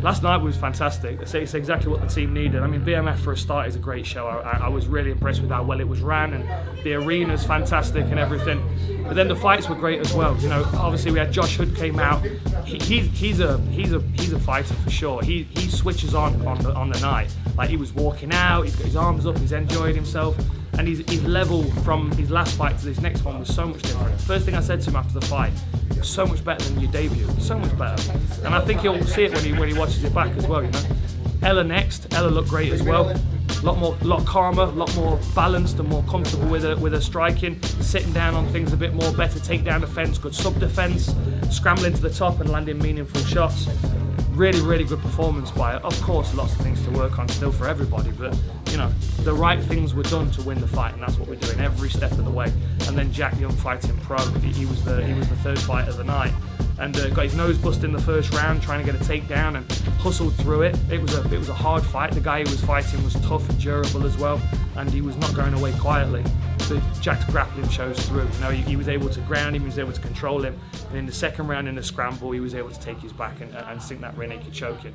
Last night was fantastic. It's exactly what the team needed. I mean, BMF for a start is a great show. I was really impressed with how well it was ran, and the arena's fantastic and everything. But then the fights were great as well. You know, obviously we had Josh Hood came out. He's a fighter for sure. He switches on the night. Like, he was walking out, he's got his arms up, he's enjoying himself. And his level from his last fight to this next one was so much different. First thing I said to him after the fight, so much better than your debut, so much better. And I think he'll see it when he watches it back as well, you know. Ella next, Ella looked great as well. A lot calmer, a lot more balanced and more comfortable with her striking, sitting down on things a bit more, better takedown defense, good sub defense, scrambling to the top and landing meaningful shots. Really, really good performance by her. Of course, lots of things to work on still for everybody, but you know, the right things were done to win the fight, and that's what we're doing every step of the way. And then Jack Young fighting pro, he was the third fight of the night, and got his nose busted in the first round trying to get a takedown and hustled through it. It was a hard fight. The guy he was fighting was tough and durable as well, and he was not going away quietly. But Jack's grappling shows through. You know, he was able to ground him, he was able to control him, and in the second round in the scramble, he was able to take his back and sink that rear naked choke in.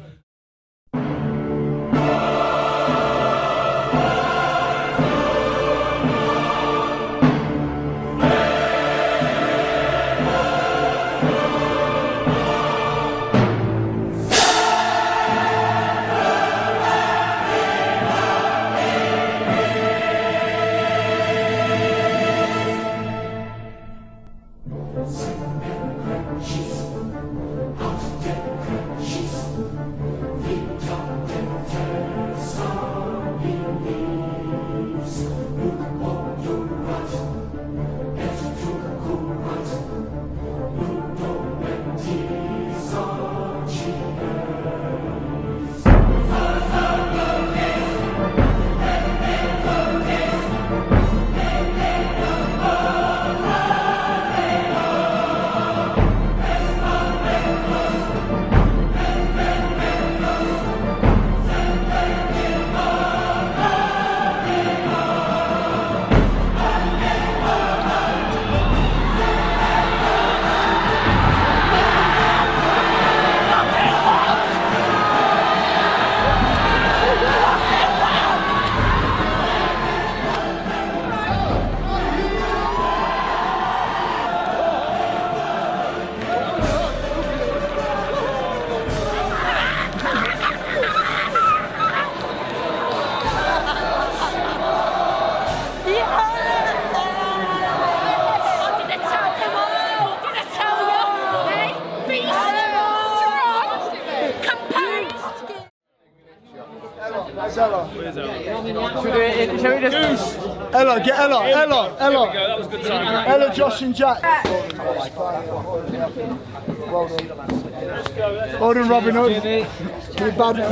Ella, get Ella. There we go, that was good timing. Ella, Josh and Jack. Well done, Robin Hood. You're a bad man.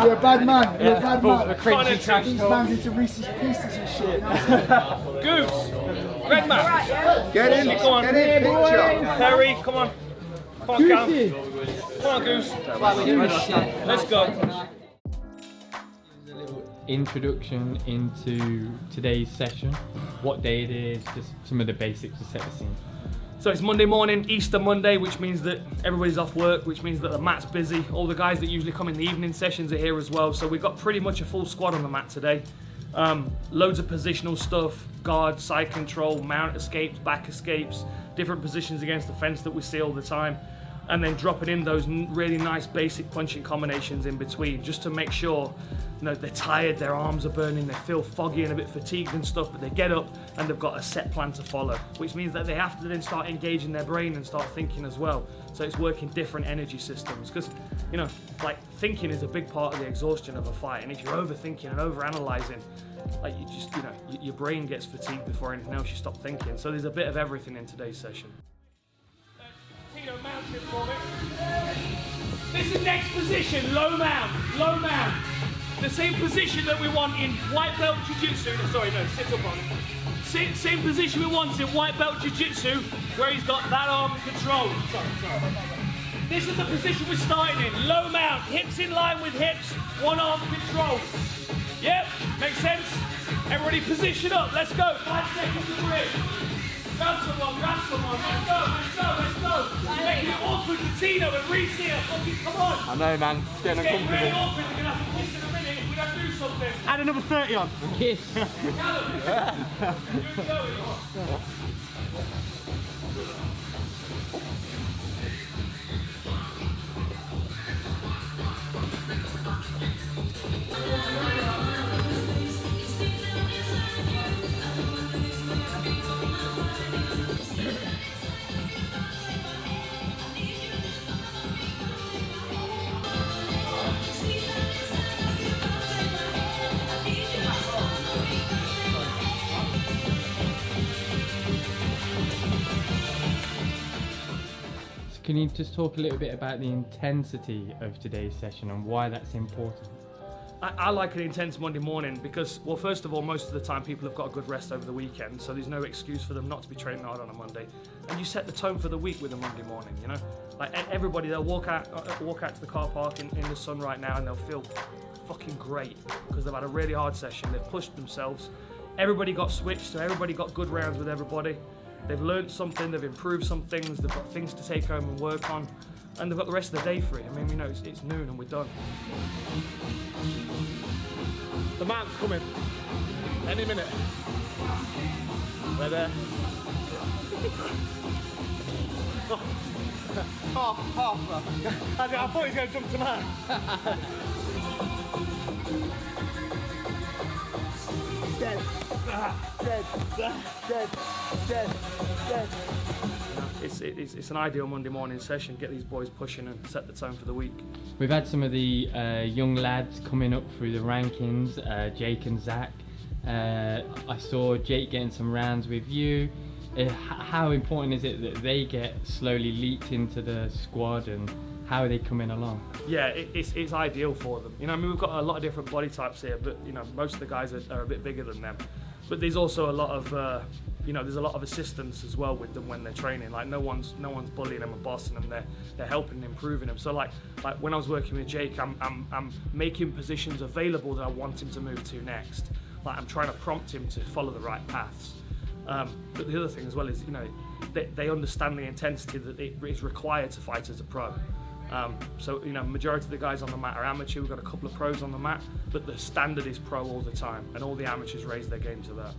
You're a bad man. You're a bad man. These man's into Reese's Pieces and shit. Goose, Red Man. Get in, Come on. get in, picture. Harry, come on. Come on, Cam. Come on, Goose. Let's go. Introduction into today's session, what day it is, just some of the basics to set the scene. So it's Monday morning, Easter Monday, which means that everybody's off work, which means that the mat's busy. All the guys that usually come in the evening sessions are here as well. So we've got pretty much a full squad on the mat today. Loads of positional stuff, guard, side control, mount escapes, back escapes, different positions against the fence that we see all the time. And then dropping in those really nice basic punching combinations in between, just to make sure, you know, they're tired, their arms are burning, they feel foggy and a bit fatigued and stuff, but they get up and they've got a set plan to follow, which means that they have to then start engaging their brain and start thinking as well. So it's working different energy systems, because, you know, like, thinking is a big part of the exhaustion of a fight, and if you're overthinking and overanalyzing, like, you just, you know, your brain gets fatigued before anything else, you stop thinking. So there's a bit of everything in today's session. Mount it for me. This is next position, low mount, low mount. The same position that we want in white belt jiu-jitsu. Sorry, no, sit up on it. Same position we want in white belt jiu-jitsu, where he's got that arm control. Sorry. This is the position we're starting in, low mount, hips in line with hips, one arm control. Yep, makes sense? Everybody position up, let's go, 5 seconds to grip. Grab someone, let's go. Making it awkward for Tino and Reece here. Fucking come on. I know, man. It's getting Getting really uncomfortable. awkward. They're going to have to kiss in a minute if we don't do something. Add another 30 on. Kiss. Callum, you're going. Can you just talk a little bit about the intensity of today's session and why that's important? I like an intense Monday morning because, well, first of all, most of the time people have got a good rest over the weekend, so there's no excuse for them not to be training hard on a Monday. And you set the tone for the week with a Monday morning, you know? Like everybody, they'll walk out to the car park in the sun right now and they'll feel fucking great because they've had a really hard session, they've pushed themselves. Everybody got switched, so everybody got good rounds with everybody. They've learned something, they've improved some things, they've got things to take home and work on, and they've got the rest of the day free. I mean, we know it's noon and we're done. The man's coming. Any minute. We're there. I thought he was going to jump tonight. Dead. It's an ideal Monday morning session. Get these boys pushing and set the tone for the week. We've had some of the young lads coming up through the rankings, Jake and Zach. I saw Jake getting some rounds with you. How important is it that they get slowly leaked into the squad, and how are they coming along? Yeah, it's ideal for them. You know, I mean, we've got a lot of different body types here, but you know, most of the guys are a bit bigger than them. But there's also a lot of you know, there's a lot of assistance as well with them when they're training. Like no one's bullying them and bossing them. They're helping and improving them. So like when I was working with Jake, I'm making positions available that I want him to move to next. Like I'm trying to prompt him to follow the right paths. But the other thing as well is, you know, they understand the intensity that it is required to fight as a pro. So, you know, majority of the guys on the mat are amateur. We've got a couple of pros on the mat, but the standard is pro all the time, and all the amateurs raise their game to that.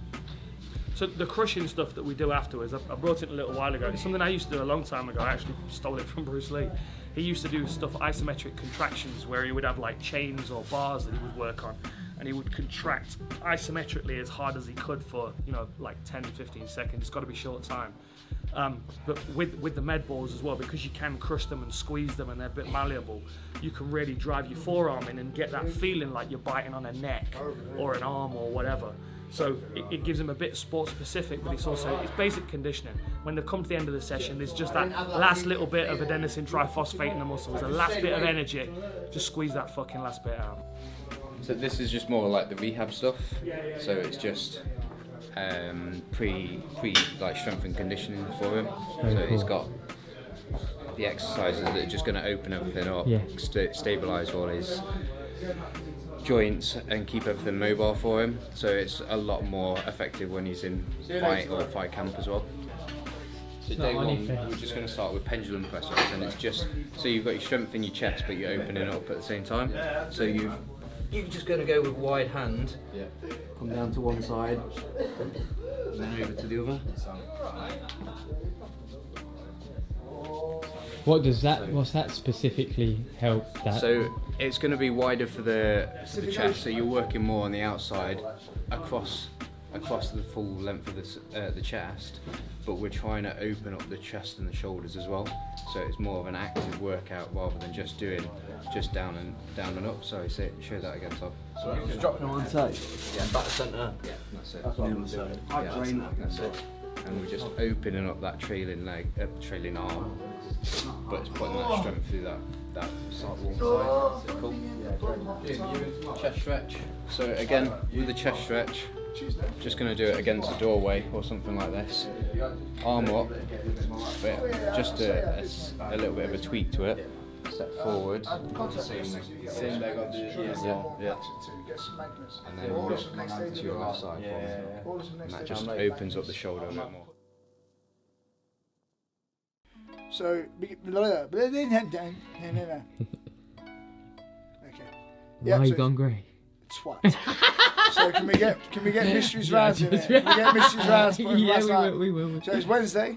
So the crushing stuff that we do afterwards, I brought it a little while ago. It's something I used to do a long time ago. I actually stole it from Bruce Lee. He used to do stuff, isometric contractions, where he would have like chains or bars that he would work on, and he would contract isometrically as hard as he could for, you know, like 10, 15 seconds. It's got to be short time. But with the med balls as well, because you can crush them and squeeze them and they're a bit malleable, you can really drive your forearm in and get that feeling like you're biting on a neck or an arm or whatever. So it gives them a bit sport specific, but it's basic conditioning. When they come to the end of the session, there's just that last little bit of adenosine triphosphate in the muscles, the last bit of energy. Just squeeze that fucking last bit out. So this is just more like the rehab stuff. So it's just pre like strength and conditioning for him. So he's got the exercises that are just going to open everything up, stabilise all his joints and keep everything mobile for him. So it's a lot more effective when he's in fight or fight camp as well. So day one, we're just going to start with pendulum press ups, and it's just so you've got your strength in your chest, but you're opening up at the same time. So you're just going to go with wide hand, come down to one side, and then over to the other. What's that specifically help? That? So it's going to be wider for the chest. So you're working more on the outside, across the full length of the chest, but we're trying to open up the chest and the shoulders as well. So it's more of an active workout rather than just doing down and up. Sorry, show that again, Tom. So just dropping on one side. Yeah, back to centre. Yeah, that's it. That's what I'm saying. That's it. And we're just opening up that trailing leg, trailing arm, but it's putting that strength through that wall side. Cool. Chest stretch. So again, with the chest stretch, just going to do it against a doorway or something like this. Arm up, but just a little bit of a tweak to it. Step forward. Same leg on the yeah. And then to your left side. And that just opens up the shoulder a bit more. So, okay. Why are you gone grey? Twat. So can we get mysteries rounds in it? Can we get mysteries rounds put in Yeah, last night? we will. So it's Wednesday,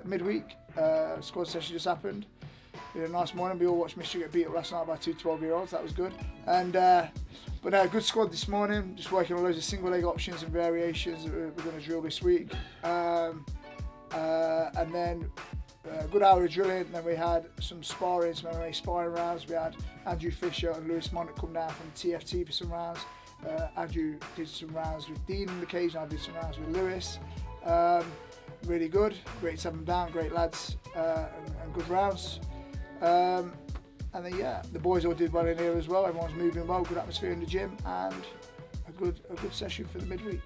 midweek. Squad session just happened. We had a nice morning. We all watched Mystery get beat up last night by 2 12-year-olds. That was good. And but a good squad this morning. Just working on loads of single leg options and variations that we're going to drill this week. And then a good hour of drilling. And then we had some sparring, some MMA sparring rounds. We had Andrew Fisher and Lewis Monk come down from TFT for some rounds. Andrew did some rounds with Dean on occasion. I did some rounds with Lewis. Really good. Great to have them down. Great lads and good rounds. And then the boys all did well in here as well. Everyone's moving well. Good atmosphere in the gym and a good session for the midweek.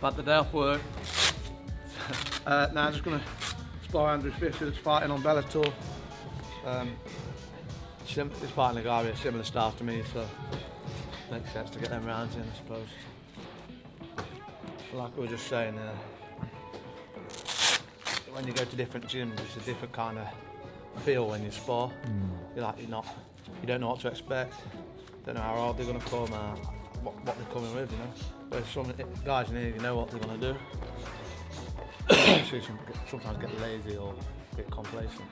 Had the day off work. Now I'm just gonna spar Andrew Fisher that's fighting on Bellator. He's fighting a guy with a similar style to me, so makes sense to get them rounds in, I suppose. Like we were just saying, when you go to different gyms, it's a different kind of feel when you spar. You don't know what to expect. Don't know how hard they're going to come, what they're coming with, you know. But some guys in here, you know what they're going to do. So you sometimes get lazy or a bit complacent.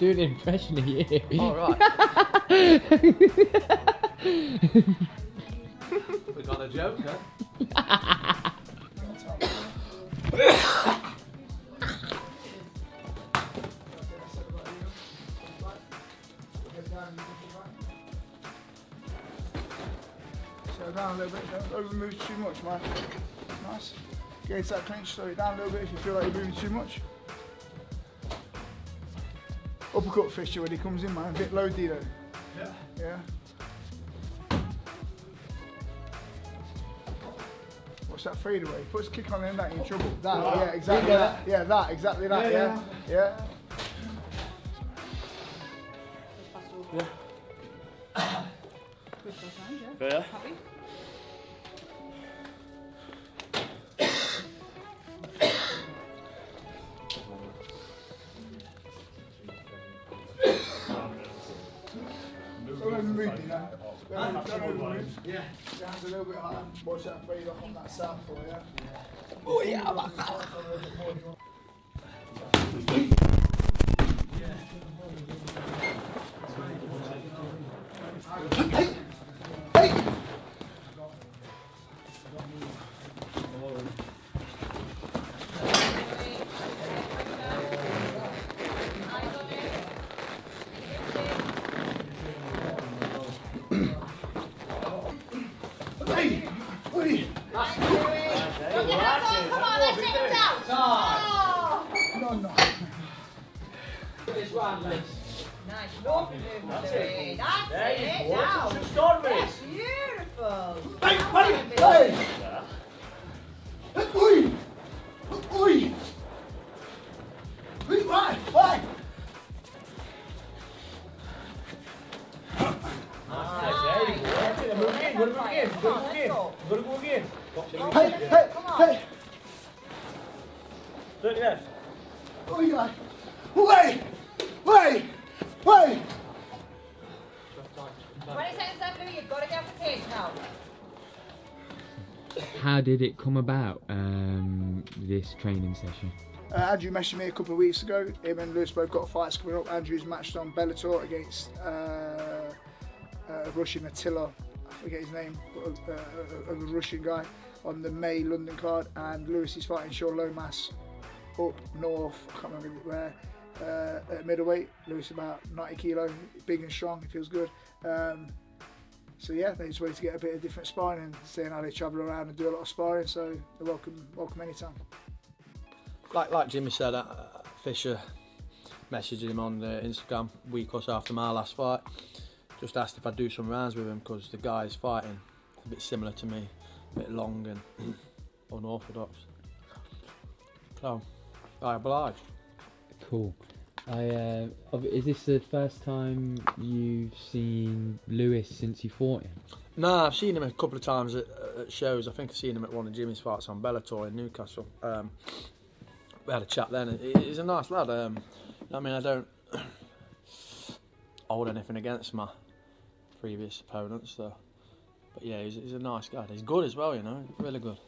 Do an impression of you. All right. We got a joker. So down a little bit, don't overmove too much, man. Nice. Get into that clinch, slow it down a little bit if you feel like you're moving too much. Uppercut Fisher when he comes in, man. A bit low D though. Yeah. What's that fade away? Puts a kick on him, that you're in trouble. That, yeah, exactly that. Yeah, that, exactly that, yeah. Yeah. Yeah. Happy? Don't overmove, you know. Don't overmove. Yeah. Your hands a little bit higher. Watch that fade off on that southpaw, yeah? Oh, yeah, Hey! Hey! Hey! Wait! Come on, let's take him down. Oh. No. Nice. Lovely movement, Louis. That's it. Now. That's beautiful. Hey! Oi! Oi! Why? Hey! Oi! Wait! 20 seconds left, Louis. You've got to get off the cage now. How did it come about, this training session? Andrew messaged me a couple of weeks ago. Him and Lewis both got fights coming up. Andrew's matched on Bellator against a Russian Attila, I forget his name, but a Russian guy on the May London card. And Lewis is fighting Sean Lomas up north, I can't remember where, at middleweight. Lewis about 90 kilo, big and strong, he feels good. So yeah, they just wanted to get a bit of different sparring and seeing how they travel around and do a lot of sparring, so they're welcome anytime. Like Jimmy said, Fisher messaged him on Instagram a week or so after my last fight. Just asked if I'd do some rounds with him because the guy's fighting a bit similar to me, a bit long and unorthodox. So I obliged. Cool. Is this the first time you've seen Lewis since you fought him? No, I've seen him a couple of times at shows. I think I've seen him at one of Jimmy's fights on Bellator in Newcastle. We had a chat then. He's a nice lad. I mean, I don't hold anything against my previous opponents, so. But yeah, he's a nice guy. He's good as well, you know, really good.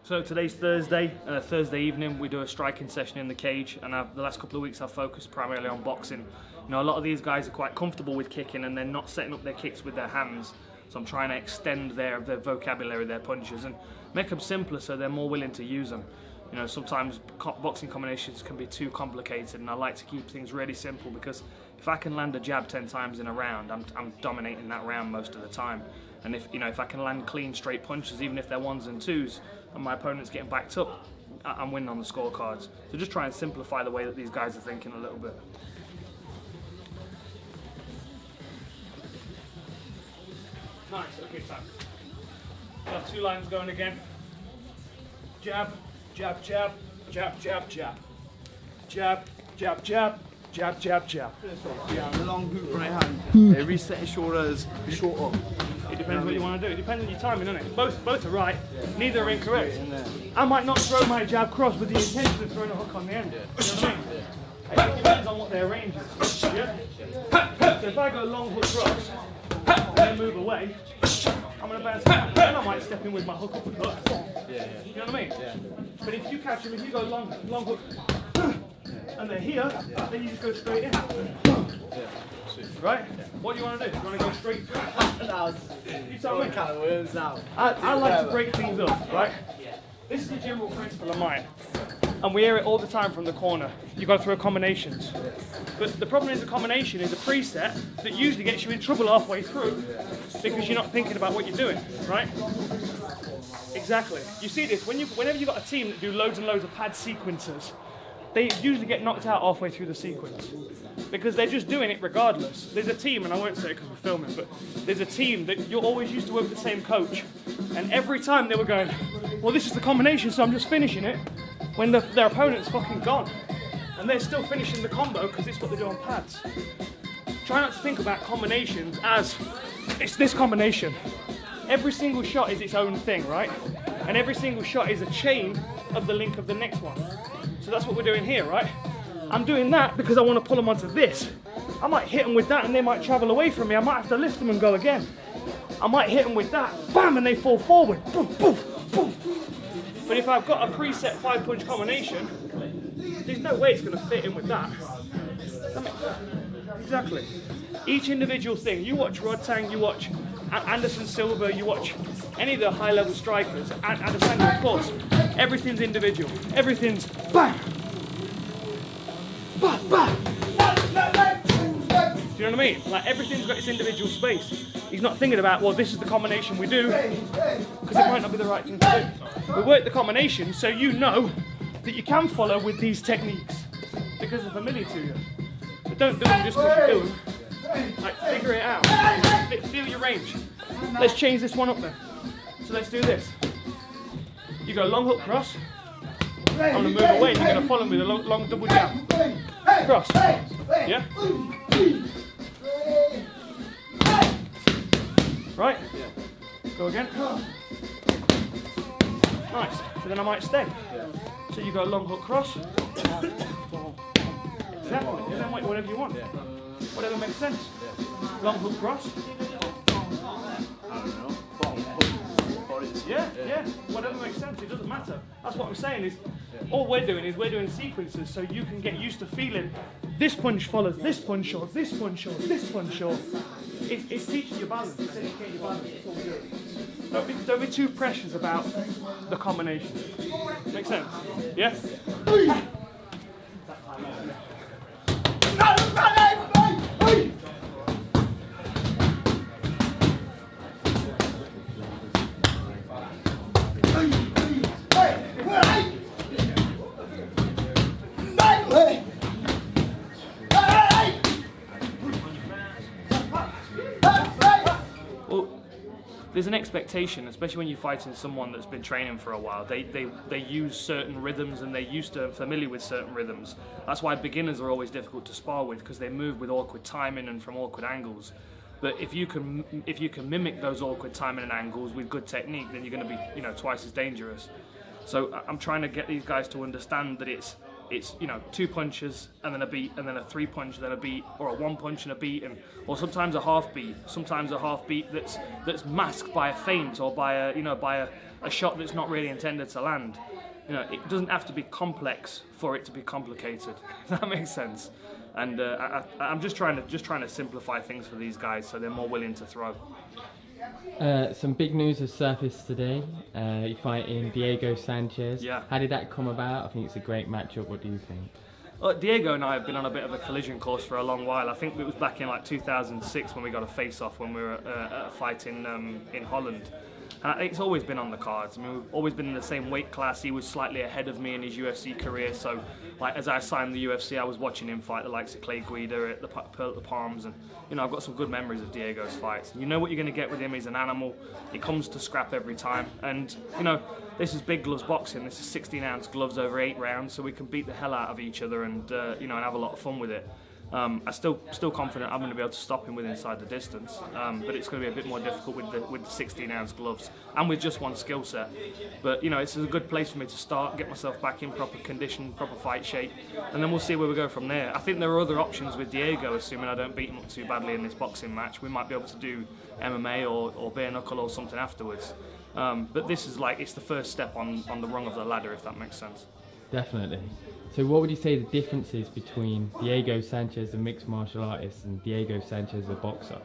So today's Thursday. Thursday evening we do a striking session in the cage, and the last couple of weeks I've focused primarily on boxing. You know, a lot of these guys are quite comfortable with kicking and they're not setting up their kicks with their hands. So I'm trying to extend their vocabulary, their punches, and make them simpler so they're more willing to use them. You know, sometimes boxing combinations can be too complicated, and I like to keep things really simple, because if I can land a jab 10 times in a round, I'm dominating that round most of the time. And if I can land clean, straight punches, even if they're 1s and 2s, and my opponent's getting backed up, I'm winning on the scorecards. So just try and simplify the way that these guys are thinking a little bit. Nice, okay, time. Got 2 lines going again. Jab, jab, jab, jab, jab, jab. Jab, jab, jab, jab, jab, jab. Yeah, the long hook right hand. Reset his shoulders, short up. It depends what you want to do. It depends on your timing, doesn't it? Both are right, neither are incorrect. I might not throw my jab cross with the intention of throwing a hook on the end. You know what I mean? It depends on what their range is. Yeah? So if I go long hook cross, and then move away, I'm going to bounce back. Then I might step in with my hook uppercut. You know what I mean? But if you catch him, if you go long hook, and they're here, then you just go straight in. Right? What do you want to do? Do you want to go straight through? You tell me. I like to break things up, right? This is a general principle of mine, and we hear it all the time from the corner. You got to throw combinations. But the problem is the combination is a preset that usually gets you in trouble halfway through because you're not thinking about what you're doing, right? Exactly. You see this, whenever you've got a team that do loads and loads of pad sequences, they usually get knocked out halfway through the sequence because they're just doing it regardless. There's a team, and I won't say it because we're filming, but there's a team that you're always used to work with the same coach, and every time they were going, well, this is the combination, so I'm just finishing it, when their opponent's fucking gone. And they're still finishing the combo because it's what they do on pads. Try not to think about combinations as, it's this combination. Every single shot is its own thing, right? And every single shot is a chain of the link of the next one. So that's what we're doing here, right? I'm doing that because I want to pull them onto this. I might hit them with that and they might travel away from me. I might have to lift them and go again. I might hit them with that, bam, and they fall forward. Boom, boom, boom. But if I've got a preset 5-punch combination, there's no way it's going to fit in with that. Exactly. Each individual thing. You watch Rodtang, you watch Anderson Silva, you watch any of the high-level strikers, Adesanya, of course. Everything's individual. Everything's bang, bang, bang. Do you know what I mean? Like, everything's got its individual space. He's not thinking about, well, this is the combination we do, because it might not be the right thing to do. We work the combination so you know that you can follow with these techniques because they're familiar to you. But don't do them just because you do them. Like, figure it out. Feel your range. Let's change this one up then. So let's do this. You go long hook cross. I'm going to move away and you're going to follow me with a long double jab. Cross. Yeah? Right? Go again. Nice. So then I might stay. So you go long hook cross. Exactly. And then whatever you want. Whatever makes sense. Long hook cross. Yeah. Whatever makes sense. It doesn't matter. That's what I'm saying is, all we're doing sequences so you can get used to feeling this punch follows this punch or this punch or this punch or. It's teaching you balance. It's educating you balance. It's all good. Don't be too precious about the combination. Make sense? Yeah? there's an expectation, especially when you're fighting someone that's been training for a while. They use certain rhythms and they're used to, familiar with certain rhythms. That's why beginners are always difficult to spar with, because they move with awkward timing and from awkward angles. But if you can mimic those awkward timing and angles with good technique, then you're going to be, you know, twice as dangerous. So I'm trying to get these guys to understand that it's you know, 2 punches and then a beat, and then a 3 punch, then a beat, or a 1 punch and a beat, or sometimes a half beat. Sometimes a half beat that's masked by a feint or by a shot that's not really intended to land. You know, it doesn't have to be complex for it to be complicated. If that makes sense. And I'm just trying to simplify things for these guys so they're more willing to throw. Some big news has surfaced today. You're fighting Diego Sanchez. Yeah. How did that come about? I think it's a great matchup. What do you think? Well, Diego and I have been on a bit of a collision course for a long while. I think it was back in like 2006 when we got a face-off when we were at a fight in Holland. It's always been on the cards. I mean, we've always been in the same weight class. He was slightly ahead of me in his UFC career, so like as I signed the UFC, I was watching him fight the likes of Clay Guida at the Palms, and you know, I've got some good memories of Diego's fights. You know what you're going to get with him. He's an animal. He comes to scrap every time, and you know, this is big gloves boxing. This is 16-ounce gloves over 8 rounds, so we can beat the hell out of each other and you know, and have a lot of fun with it. I'm still confident I'm going to be able to stop him with inside the distance, but it's going to be a bit more difficult with the 16-ounce gloves and with just one skill set. But you know, it's a good place for me to start, get myself back in proper condition, proper fight shape, and then we'll see where we go from there. I think there are other options with Diego, assuming I don't beat him up too badly in this boxing match. We might be able to do MMA or bare knuckle or something afterwards. But this is like, it's the first step on the rung of the ladder, if that makes sense. Definitely. So what would you say the difference is between Diego Sanchez, a mixed martial artist, and Diego Sanchez, a boxer?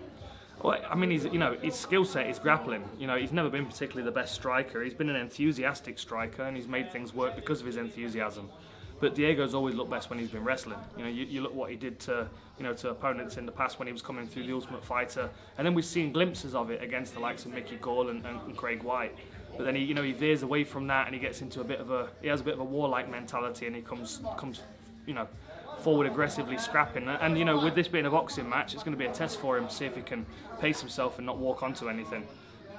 Well, I mean, his skill set is grappling. You know, he's never been particularly the best striker. He's been an enthusiastic striker, and he's made things work because of his enthusiasm. But Diego's always looked best when he's been wrestling. You know, you look what he did to opponents in the past when he was coming through the Ultimate Fighter, and then we've seen glimpses of it against the likes of Mickey Gall and Craig White. But then he veers away from that and he gets into he has a bit of a warlike mentality, and he comes forward aggressively scrapping. And you know, with this being a boxing match, it's going to be a test for him to see if he can pace himself and not walk onto anything.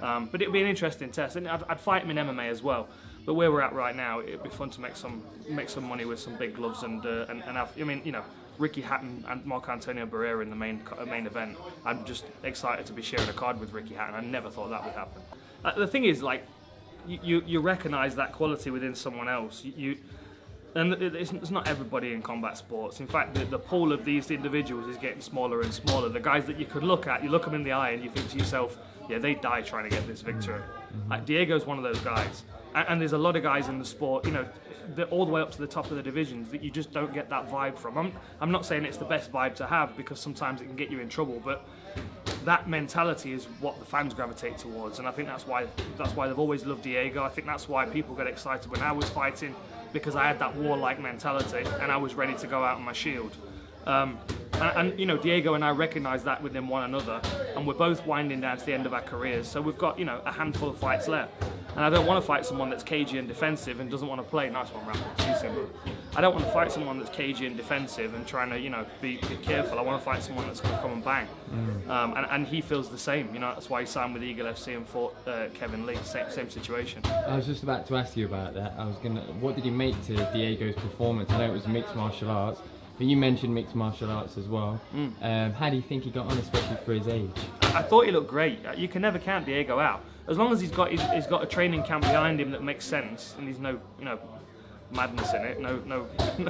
But it'll be an interesting test, and I'd fight him in MMA as well. But where we're at right now, it'd be fun to make some money with some big gloves and have, I mean, you know, Ricky Hatton and Marco Antonio Barrera in the main event. I'm just excited to be sharing a card with Ricky Hatton. I never thought that would happen. The thing is, like, you recognise that quality within someone else. And it's not everybody in combat sports. In fact, the pool of these individuals is getting smaller and smaller. The guys that you could look at, you look them in the eye and you think to yourself, yeah, they die trying to get this victory. Like, Diego's one of those guys. And there's a lot of guys in the sport, you know, all the way up to the top of the divisions that you just don't get that vibe from. I'm not saying it's the best vibe to have, because sometimes it can get you in trouble, but that mentality is what the fans gravitate towards, and I think that's why they've always loved Diego. I think that's why people get excited when I was fighting, because I had that warlike mentality and I was ready to go out on my shield. And you know, Diego and I recognise that within one another, and we're both winding down to the end of our careers, so we've got, you know, a handful of fights left. And I don't want to fight someone that's cagey and defensive and doesn't want to play. Nice one, Rafa. I don't want to fight someone that's cagey and defensive and trying to, you know, be careful. I want to fight someone that's going to come and bang. And he feels the same. You know, that's why he signed with Eagle FC and fought Kevin Lee. Same situation. I was just about to ask you about that. What did you make to Diego's performance? I know it was mixed martial arts, but you mentioned mixed martial arts as well. How do you think he got on, especially for his age? I thought he looked great. You can never count Diego out. As long as he's got a training camp behind him that makes sense, and there's no, you know, madness in it, no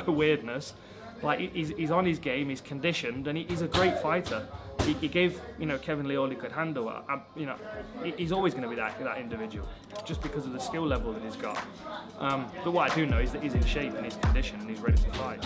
weirdness. Like, he's on his game, he's conditioned, and he's a great fighter. He gave, you know, Kevin Lee all he could handle. You know, he's always going to be that individual, just because of the skill level that he's got. But what I do know is that he's in shape and he's conditioned and he's ready to fight.